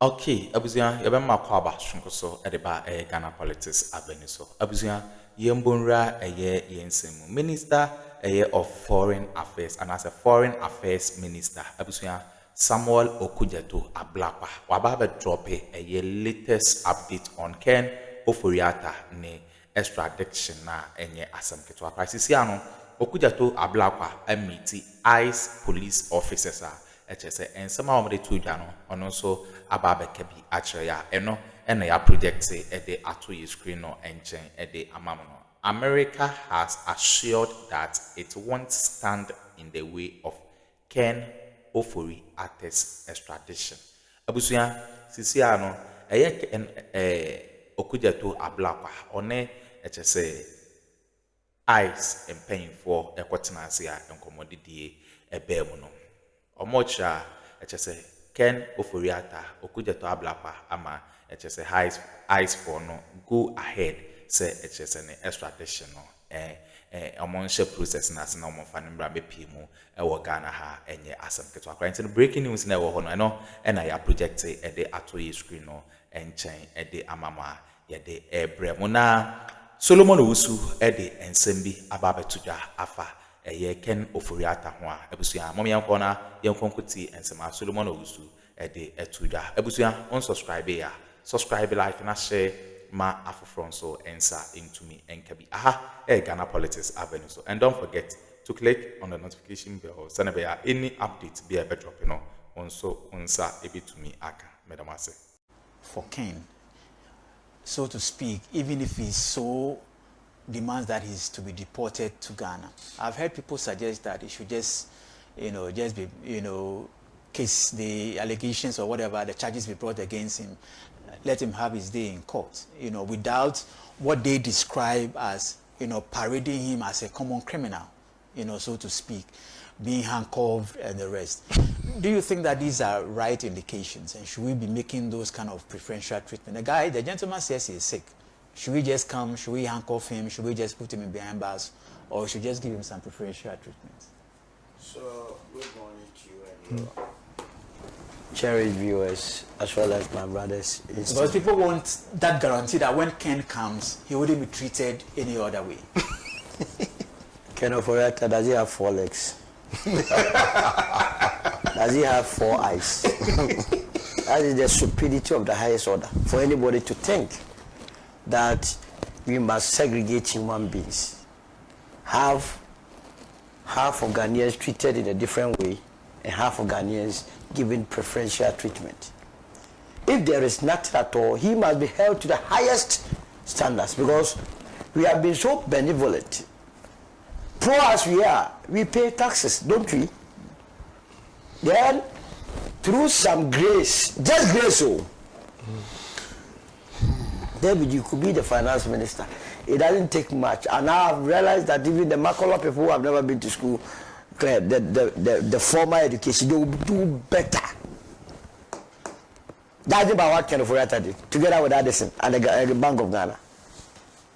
Okay, Abuzia, yabema kwaba shunkoso edeba Ghana politics avenue so. Abuzia, yembonra yensemu. Minister of Foreign Affairs and as a Foreign Affairs Minister, Abuzia Samuel Okudzeto Ablakwa. Wababe drop latest update on Ken Ofori Atta ne extradition na enye asem ketwa. Sisi ano Okudzeto Ablakwa meet ICE police officers HSA and somehow the two jano on also ababe kebi actually ya eno and ya project say at the atu screen no and chain at the amamono. America has assured that it won't stand in the way of Ken Ofori Atta's extradition. Abusuya sisiano Okudzeto Ablakwa one HSA ICE and paying for a quaternasia and commodity a bemuno. Omocha HSA Ken Ofori Atta Okudzeto Ablakwa ama HSA ICE for no go ahead say HSA extradition no among process na se na omo fa nbra bepi mu Ghana ha enye asem ketwa kra nti breaking news na ho no no na ya project e de atoye screen no enchen e de amama ye de ebre mu na Solomon Owusu e de ensem bi ababetuja afa Ken Ofori Atta ho a ebusuya mom yanko na yankonkuti ensema Solomon Owusu e de etuja ebusuya on subscribe ya subscribe like na share ma afufron so enter into me and kabi Ghana politics avenue so and don't forget to click on the notification bell send any update be a better drop also unsa ebi to me aka medamase for Ken, so to speak, even if he so demands that he's to be deported to Ghana. I've heard people suggest that he should just be case the allegations or whatever the charges be brought against him, let him have his day in court, without what they describe as, parading him as a common criminal, so to speak, being handcuffed and the rest. Do you think that these are right indications, and should we be making those kind of preferential treatment? The gentleman says he is sick. Should we just come? Should we handcuff him? Should we just put him in behind bars? Or should we just give him some preferential treatment? So, good morning to you and your cherished viewers, as well as my brothers. Because people want that guarantee that when Ken comes, he wouldn't be treated any other way. Ken Ofori Atta, does he have 4 legs? Does he have 4 eyes? That is the stupidity of the highest order. For anybody to think that we must segregate human beings, have half of Ghanaians treated in a different way and half of Ghanaians given preferential treatment. If there is nothing at all, he must be held to the highest standards, because we have been so benevolent. Poor as we are, we pay taxes, don't we? Then, through some grace, just grace, David, you could be the finance minister. It doesn't take much. And now I've realized that even the Makola people who have never been to school, the formal education, they will do better. That's about what Ken Ofori Atta did, together with Addison and the Bank of Ghana.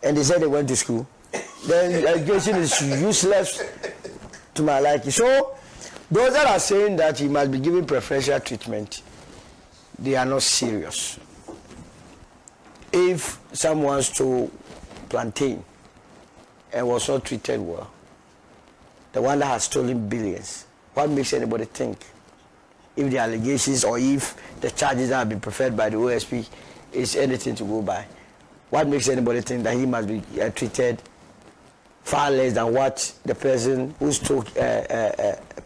And they said they went to school. Then education is useless to my liking. So, those that are saying that he must be given preferential treatment, they are not serious. If someone stole plantain and was not treated well, the one that has stolen billions, what makes anybody think, if the allegations or if the charges that have been preferred by the OSP is anything to go by, what makes anybody think that he must be treated far less than what the person who stole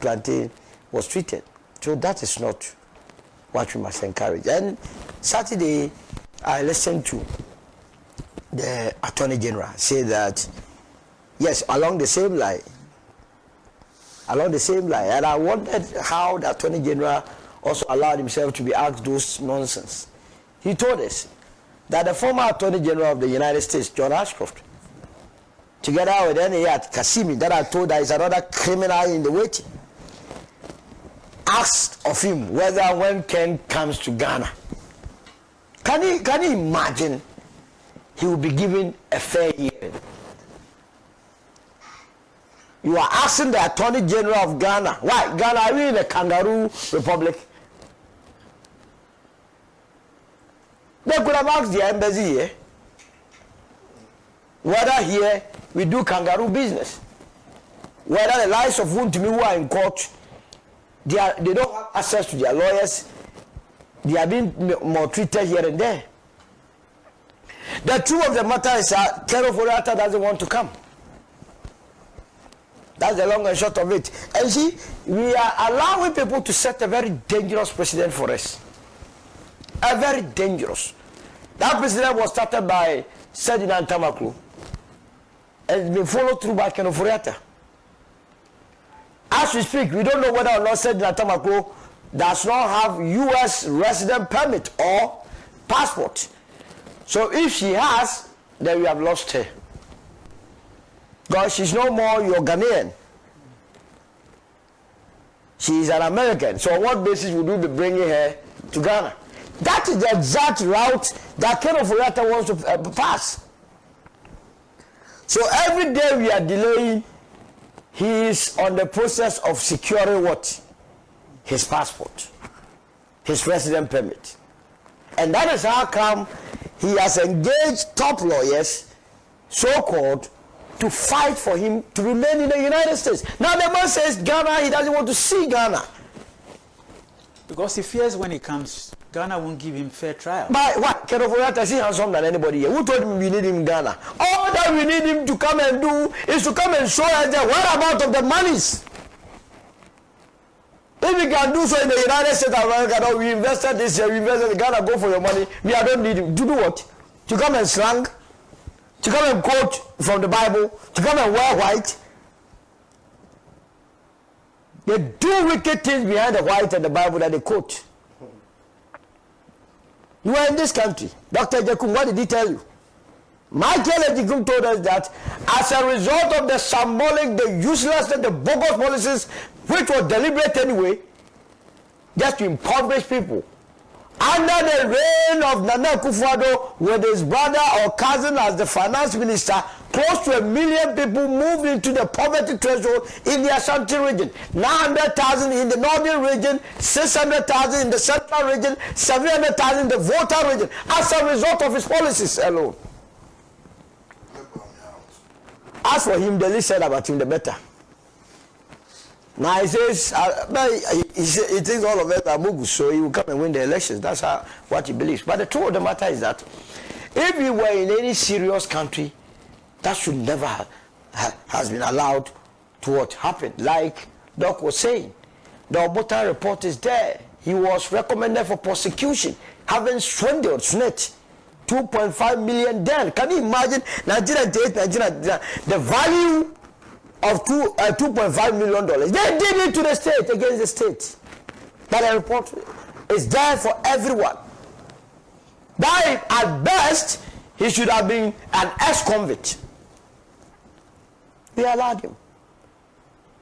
plantain was treated? So that is not what we must encourage. And Saturday, I listened to the Attorney General say that, yes, along the same line, and I wondered how the Attorney General also allowed himself to be asked those nonsense. He told us that the former Attorney General of the United States, John Ashcroft, together with N.A. Kasimi, that I told that is another criminal in the waiting, asked of him whether when Ken comes to Ghana, can you imagine he will be given a fair hearing? You are asking the Attorney General of Ghana, why? Ghana, are we in a kangaroo republic? They could have asked the embassy here whether here we do kangaroo business. Whether the lives of Wuntumi who are in court, they don't have access to their lawyers. They are being maltreated here and there. The truth of the matter is that Atta doesn't want to come. That's the long and short of it. And see, we are allowing people to set a very dangerous precedent for us. A very dangerous. That precedent was started by Sedina Tamaklu and been followed through by Atta. As we speak, we don't know whether or not Sedina Tamaklu does not have U.S. resident permit or passport. So if she has, then we have lost her. Because she's no more your Ghanaian. She is an American. So on what basis would we be bringing her to Ghana? That is the exact route that Atta wants to pass. So every day we are delaying, he is on the process of securing what? His passport, his resident permit. And that is how come he has engaged top lawyers, so-called, to fight for him to remain in the United States. Now the man says Ghana, he doesn't want to see Ghana. Because he fears when he comes, Ghana won't give him fair trial. But what? Atta is he handsome than anybody here? Who told him we need him in Ghana? All that we need him to come and do is to come and show us the whereabouts of the monies. If we can do so in the United States of America, we invested this year, we invested in Ghana, go for your money. Me, I don't need him. To do what? To come and slang? To come and quote from the Bible? To come and wear white? They do wicked things behind the white and the Bible that they quote. You are in this country. Dr. Jekum, what did he tell you? Michael Ejikum told us that as a result of the symbolic, the useless, and the bogus policies, which were deliberate anyway, just to impoverish people, under the reign of Nana Akuffo with his brother or cousin as the finance minister, close to 1 million people moved into the poverty threshold in the Ashanti region. 900,000 in the northern region, 600,000 in the central region, 700,000 in the Volta region, as a result of his policies alone. As for him, the least said about him, the better. Now he says, he thinks all of us are mugu, so he will come and win the elections. That's what he believes. But the truth of the matter is that if we were in any serious country, that should never has been allowed to what happened. Like Doc was saying, the Obota report is there. He was recommended for prosecution, having swindled, snitched 2.5 million then. Can you imagine Nigeria, the value of $2.5 million? They did it to the state, against the state. That report is there for everyone. That at best, he should have been an ex-convict. We allowed him.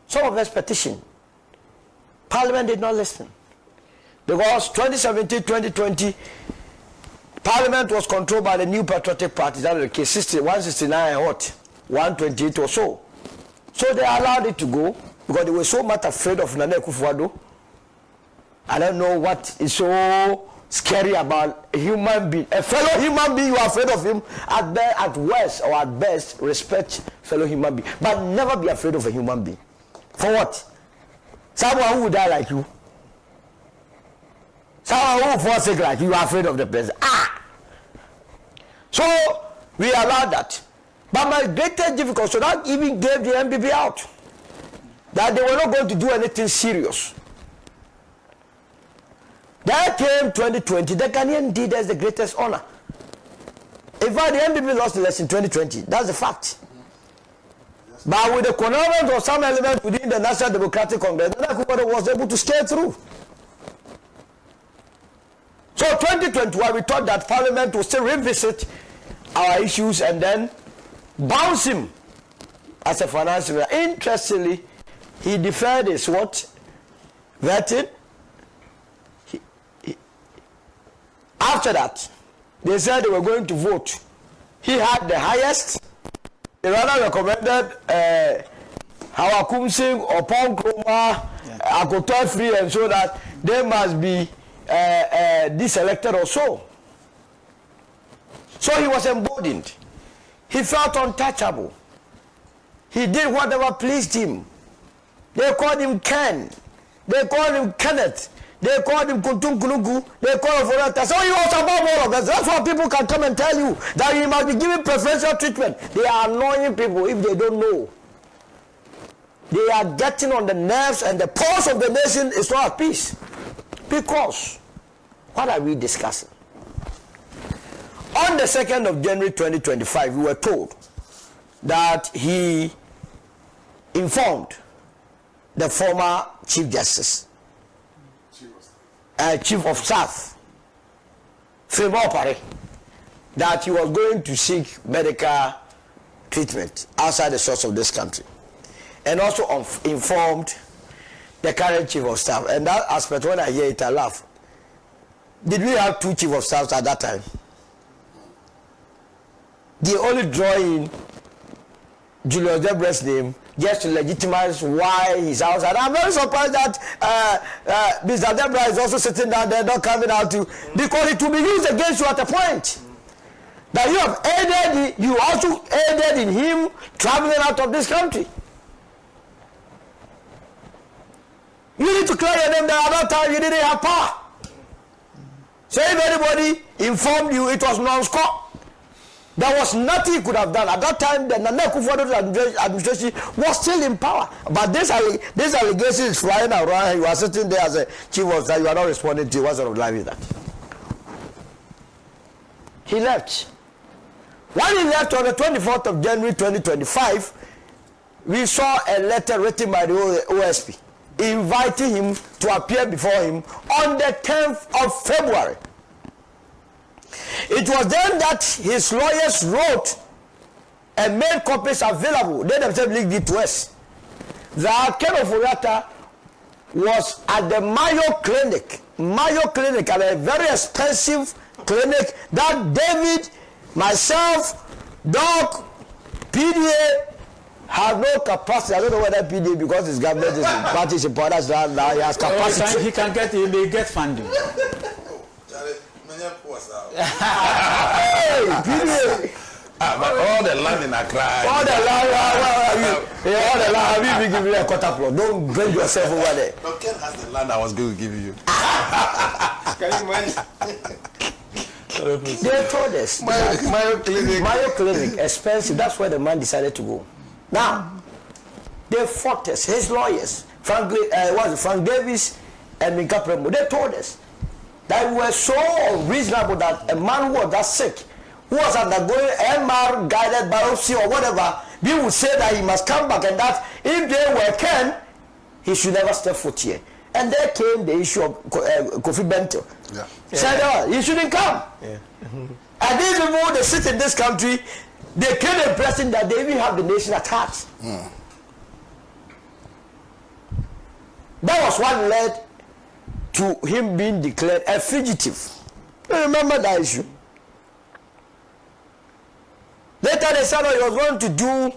Some of us petitioned. Parliament did not listen. Because 2017, 2020, Parliament was controlled by the New Patriotic Party. That was the case, 169 and what? 128 or so. So they allowed it to go because they were so much afraid of Nana Akuffo. I don't know what is so scary about a human being. A fellow human being, you are afraid of him. At worst or at best, respect fellow human being. But never be afraid of a human being. For what? Someone who would die like you. Someone who will forsake like you are afraid of the person. So we allowed that. But my greatest difficulty, so that even gave the MPP out. That they were not going to do anything serious. That came 2020. The Ghanaian did us the greatest honor. In fact, the MPP lost the election in 2020. That's the fact. But with the connivance of some element within the National Democratic Congress, Nana Akuffo was able to scale through. So 2021, we thought that Parliament would still revisit our issues and then bounce him as a finance minister. Interestingly, he deferred his what? Vetting. After that, they said they were going to vote. He had the highest. They rather recommended Hawakumsing or Akroma, Ofori, and so that they must be deselected or so. So he was emboldened. He felt untouchable. He did whatever pleased him. They called him Ken. They called him Kenneth. They called him Kuntunkunuku. They called him Foreta. So he was above all of us. That's why people can come and tell you that he must be given preferential treatment. They are annoying people if they don't know. They are getting on the nerves, and the pulse of the nation is not at peace. Because, what are we discussing? On the 2nd of January 2025, we were told that he informed the former Chief Justice, Chief of Staff, that he was going to seek medical treatment outside the shores of this country, and also informed the current Chief of Staff. And that aspect, when I hear it, I laugh. Did we have 2 Chief of Staffs at that time? They only draw in Julius Debra's name just to legitimize why he's outside. I'm very surprised that Mr. Debra is also sitting down there, not coming out to, because it will be used against you at a point. That you have aided, you also aided in him traveling out of this country. You need to clear your name that at that time you didn't have power. So if anybody informed you, it was non-score. There was nothing he could have done. At that time, the Akuffo administration was still in power. But this allegation is flying around. You are sitting there as a chief of staff. You are not responding to what sort of life is that? He left. When he left on the 24th of January 2025, we saw a letter written by the OSP inviting him to appear before him on the 10th of February. It was then that his lawyers wrote and made copies available. They themselves linked it to us. That Ken Ofori was at the Mayo Clinic, at a very expensive clinic that David, myself, Doc, PDA have no capacity. I don't know whether PDA, because his government is party is important, now he has capacity. He may get funding. Hey, PDA. But all the land in Accra. All the land, we give you a quarter plot. Don't bring yourself over there. But Ken has the land I was going to give you. Can you imagine? They told us Mayo Clinic, expensive. That's where the man decided to go. Now, they fought us, his lawyers, Frank Davis and Minka Premo. They told us that we were so unreasonable that a man who was that sick, who was undergoing MR guided biopsy or whatever, we would say that he must come back, and that if they were Ken, he should never step foot here. And there came the issue of Kofi Bento. Yeah. Said, oh, he shouldn't come. Yeah. And these people, they sit in this country, they create a impression that they even have the nation at heart. Mm. That was what led to him being declared a fugitive. You remember that issue? Later they said he was going to do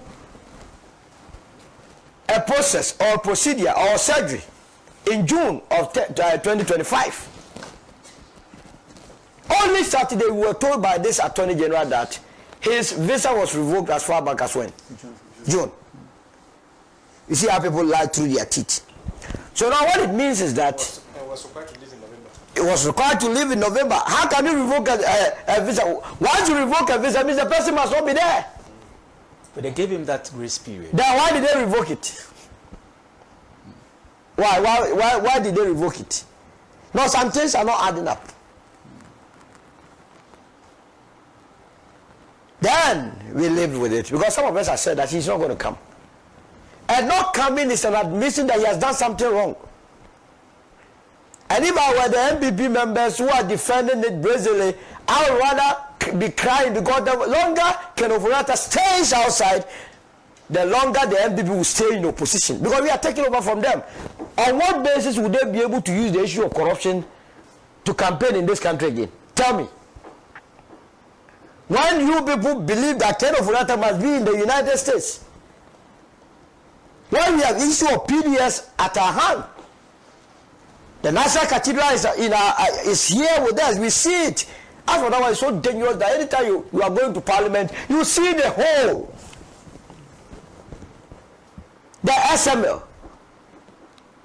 a process or procedure or surgery in June of 2025. Only Saturday we were told by this Attorney General that his visa was revoked as far back as when? June. You see how people lie through their teeth. So now what it means is that it was required to leave in November. It was required to leave in November. How can you revoke a visa? Once you revoke a visa, it means the person must not be there. But they gave him that grace period. Then why did they revoke it? Why did they revoke it? No, some things are not adding up. Then we lived with it because some of us have said that he's not going to come. And not coming is an admission that he has done something wrong. And if I were the MPP members who are defending it brazenly, I would rather be crying, because the longer Ken Ofori stays outside, the longer the MPP will stay in opposition, because we are taking over from them. On what basis would they be able to use the issue of corruption to campaign in this country again? Tell me. When you people believe that Ken Ofori must be in the United States, when we have issue of PDS at our hand, the National Cathedral is here with us. We see it. As for that one, it's so dangerous that anytime you are going to parliament, you see the whole. The SML.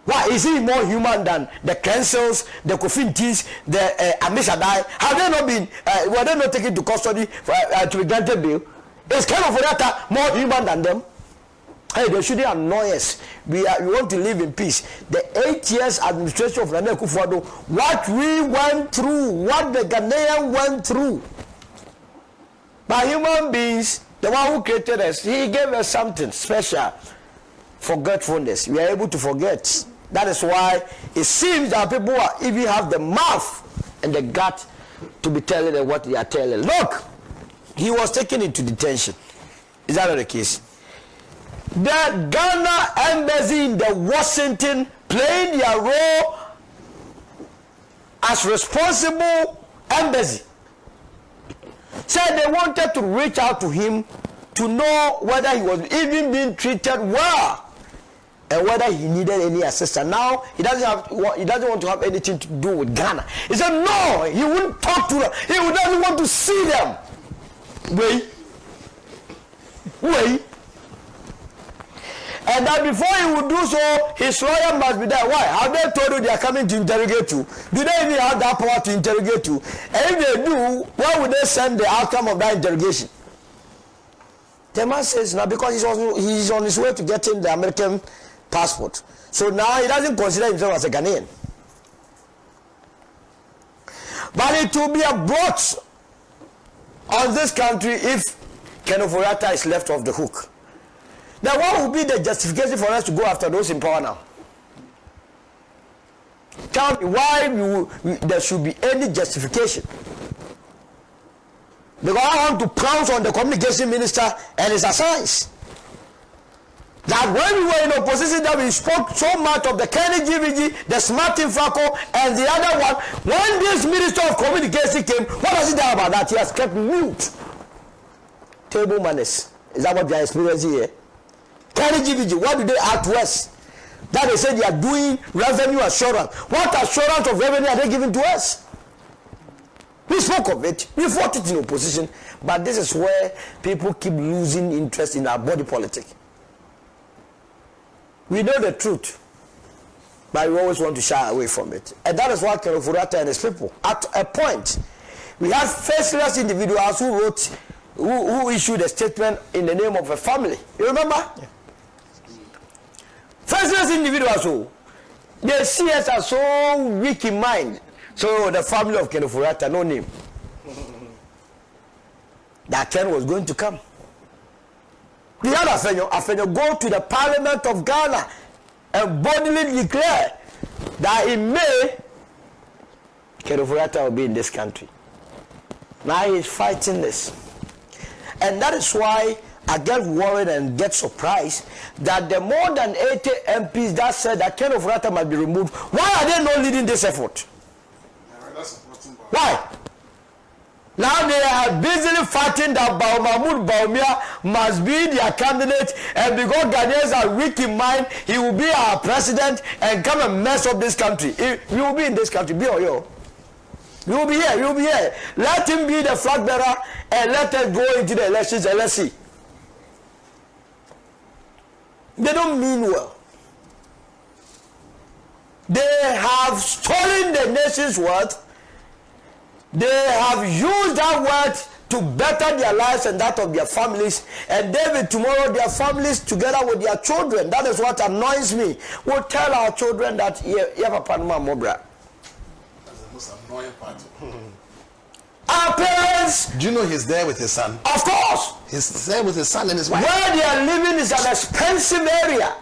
Why is he more human than the Cancels, the Kofintis, the Amishadai? Have they not been, were they not taken to custody to be granted bail? Is Ken Ofori more human than them? Hey, they shouldn't annoy us. We want to live in peace. The 8 years administration of Akuffo, what we went through, what the Ghanaian went through. By human beings, the one who created us, he gave us something special. Forgetfulness. We are able to forget. That is why it seems that people even have the mouth and the gut to be telling them what they are telling. Look, he was taken into detention. Is that not the case? The Ghana embassy in the Washington playing their role as responsible embassy. Said they wanted to reach out to him to know whether he was even being treated well and whether he needed any assistance. Now he doesn't want to have anything to do with Ghana. He said no, he wouldn't talk to them. He doesn't want to see them. Wait. And that before he would do so, his lawyer must be there. Why? Have they told you they are coming to interrogate you? Do they even have that power to interrogate you? And if they do, why would they send the outcome of that interrogation? The man says now because he's on his way to getting the American passport. So now he doesn't consider himself as a Ghanaian. But it will be a blot on this country if Ken Ofori is left off the hook. Now what would be the justification for us to go after those in power now? Tell me why there should be any justification. Because I want to pounce on the communication minister and his assigns. That when we were in opposition, that we spoke so much of the Kenny GVG, the Smart Infraco, and the other one. When this minister of communication came, what does he do about that? He has kept mute. Table manners. Is that what they are experiencing here? Kenny GVG, what do they add to us? That they say they are doing revenue assurance. What assurance of revenue are they giving to us? We spoke of it, we fought it in opposition, but this is where people keep losing interest in our body politic. We know the truth, but we always want to shy away from it. And that is why Ken Ofori and his people, at a point, we had faceless individuals who issued a statement in the name of a family. You remember? Yeah. Faceless individuals who, they see us as so weak in mind. So the family of Ken Ofori, no name. That Ken was going to come. The other Afenyo go to the Parliament of Ghana and boldly declare that in May, Ken Ofori will be in this country. Now he is fighting this. And that is why I get worried and get surprised that the more than 80 MPs that said that Ken Ofori must be removed, why are they not leading this effort? Why? Now they are busily fighting that Bawumia must be their candidate, and because Ghanaians are weak in mind, he will be our president and come and mess up this country. He will be in this country, be or yo. You will be here, you will be here. Let him be the flag bearer and let us go into the elections and let's see. They don't mean well. They have stolen the nation's wealth. They have used that wealth to better their lives and that of their families. And David, tomorrow their families together with their children. That is what annoys me. We'll tell our children that you have a Panama Mobra. That's the most annoying part. Our parents. Do you know he's there with his son? Of course. He's there with his son and his wife. Where they are living is an expensive area.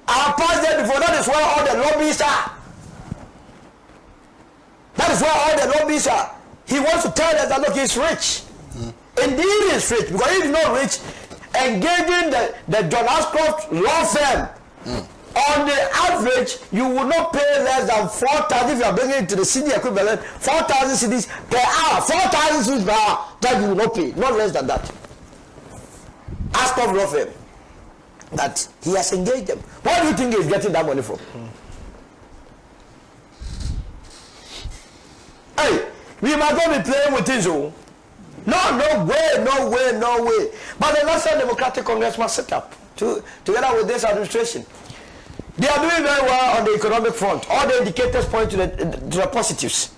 Our past there before, that is where all the lobbies are. That is where all the lobbies are. He wants to tell us that look, he's rich. Indeed he's rich, because if he's not rich, engaging the John Ashcroft law firm, on the average, you will not pay less than 4,000 if you are bringing it to the city equivalent, 4,000 cedis per hour, 4,000 cedis per hour, that you will not pay, not less than that. Ashcroft law firm, that he has engaged them. Where do you think he's getting that money from? Hey, We must not be playing with things. Oh. No way. But the National Democratic Congress must set up together with this administration. They are doing very well on the economic front. All the indicators point to the positives.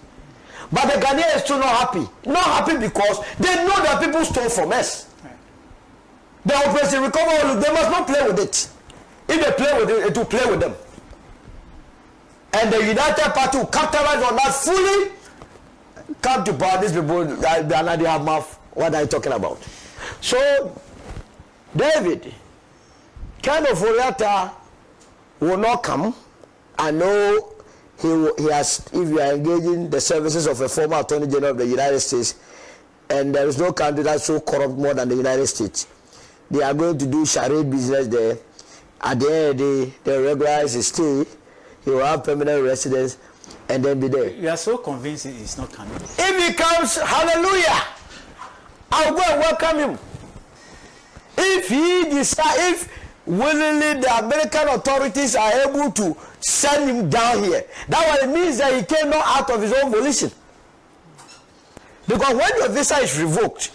But the Ghanaians are still not happy. Not happy because they know that people stole from us. The Operation Recover, they must not play with it. If they play with it, it will play with them. And the United Party will capitalize on that fully. Come to power, these people, they have mouth. What are you talking about? So, David, kind of Atta will not come. I know he has, if you are engaging the services of a former Attorney General of the United States, and there is no country that's so corrupt more than the United States. They are going to do charade business there. At the end of the day, they regularize his stay. He will have permanent residence and then be there. You are so convinced he's not coming. If he comes, hallelujah, I'll go and welcome him. If he decides, if willingly the American authorities are able to send him down here, that what it means that he came not out of his own volition. Because when your visa is revoked,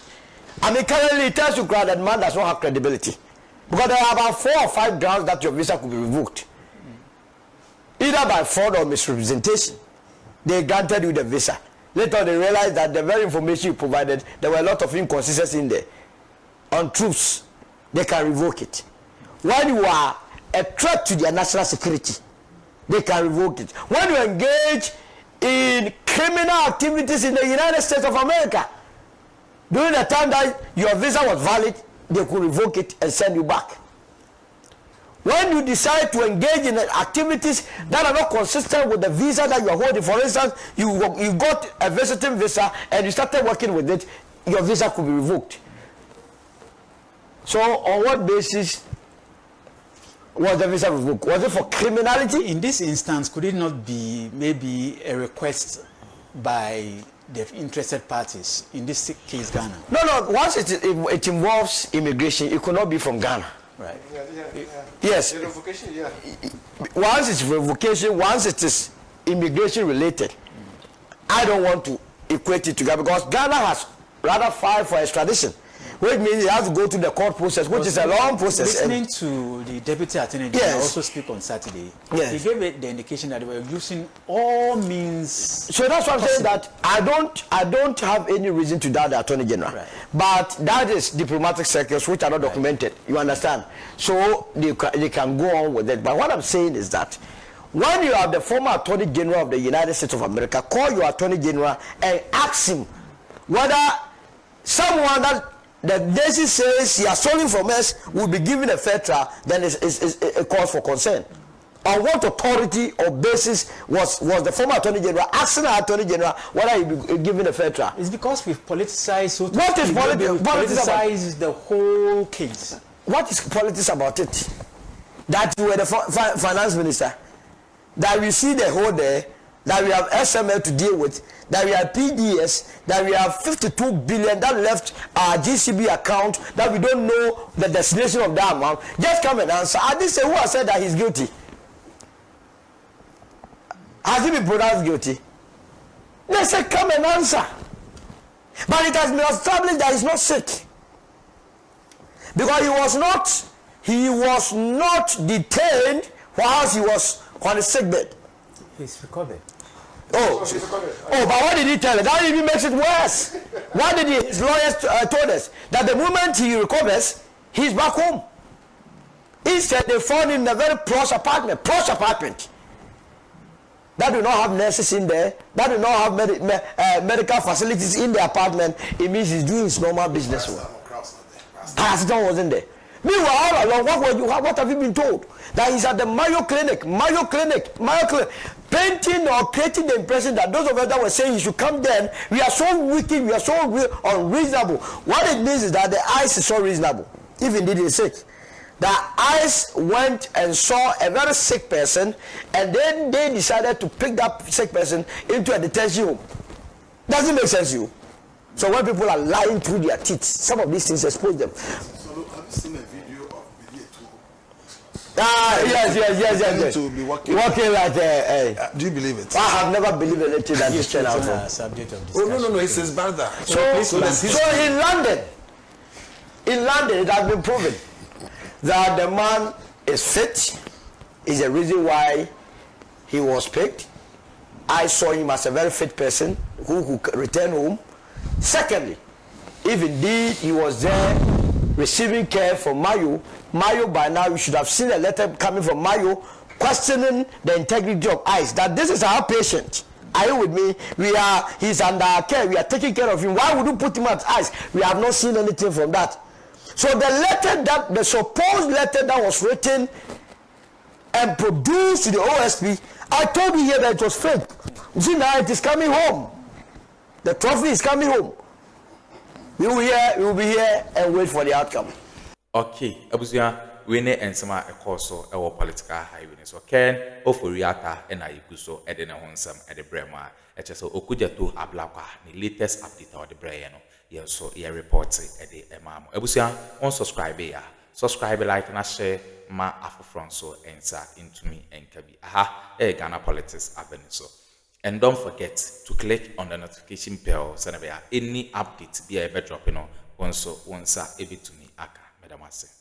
I mean, currently it tells you that man does not have credibility. Because there are about 4 or 5 grounds that your visa could be revoked. Either by fraud or misrepresentation. They granted you the visa. Later they realized that the very information you provided, there were a lot of inconsistencies in there. Untruths. They can revoke it. When you are a threat to their national security, they can revoke it. When you engage in criminal activities in the United States of America, during the time that your visa was valid, they could revoke it and send you back. When you decide to engage in activities that are not consistent with the visa that you are holding, for instance, you got a visiting visa and you started working with it, your visa could be revoked. So on what basis was the visa revoked? Was it for criminality? In this instance, could it not be maybe a request by the interested parties, in this case Ghana? No, once it involves immigration, it could not be from Ghana. Right. Yes. The revocation, yeah. Once it's revocation, once it is immigration related, I don't want to equate it together because Ghana has rather filed for extradition, which means it has to go through the court process, which is a long process. Listening to the Deputy Attorney General also speak on Saturday, he gave it the indication that they were using all means. So that's what I'm saying, that I don't have any reason to doubt the Attorney General. Right. But that is diplomatic circles which are not documented. You understand? So they can go on with it. But what I'm saying is that when you have the former Attorney General of the United States of America, call your Attorney General and ask him whether someone that the nation says he has stolen from us will be given a fair trial, then it's a cause for concern. On what authority or basis was the former Attorney General asking the Attorney General whether he will be given a fair trial? It's because we've politicized, so to what speak, is politicized the whole case. What is politics about it? That you were the finance minister, that we see the whole there, that we have SML to deal with, that we have PDS, that we have 52 billion that left our GCB account, that we don't know the destination of that amount. Just come and answer. I didn't say who has said that he's guilty. Has he been pronounced guilty? They said come and answer. But it has been established that he's not sick. Because he was not detained whilst he was on a sick bed. He's recovered. Oh, but what did he tell us? That even makes it worse. What did his lawyers told us? That the moment he recovers, he's back home. Instead, they found him in a very posh apartment. That do not have nurses in there. That do not have medical facilities in the apartment. It means he's doing his normal business. Paracetamol wasn't there. Meanwhile, all along, what have you been told? That he's at the Mayo Clinic, painting or creating the impression that those of us that were saying he should come then, we are so wicked, we are so unreasonable. What it means is that the ICE is so reasonable, if indeed he's sick. The ICE went and saw a very sick person, and then they decided to pick that sick person into a detention home. Doesn't make sense to you? So when people are lying through their teeth, some of these things expose them. So have you seen a video of Billy Yes. To be working like do you believe it? I have never believed anything that this turned out from. Subject of Oh discussion. no, it's his brother. So in London, it has been proven that the man is fit. Is the reason why he was picked. I saw him as a very fit person who could return home. Secondly, if indeed he was there receiving care from Mayo by now, you should have seen a letter coming from Mayo questioning the integrity of ICE, that this is our patient. Are you with me? He's under our care. We are taking care of him. Why would you put him at ICE? We have not seen anything from that. So the supposed letter that was written and produced to the OSP, I told you here that it was fake. You see, now it is coming home. The trophy is coming home. We will be here and wait for the outcome. Okay, abusia we ne ensema ekoso ewo political highway so Ken Ofori Atta and Ayiguso ede ne honsam ede brema echeso Okudzeto Ablakwa the latest update of the brain no ye so ye report ede emamo abusia on subscribe ya subscribe like na share ma afofron so ensa into me enkabi Ghana politics avenue so. And don't forget to click on the notification bell so that any update be a better drop once a bit to me aka medamase.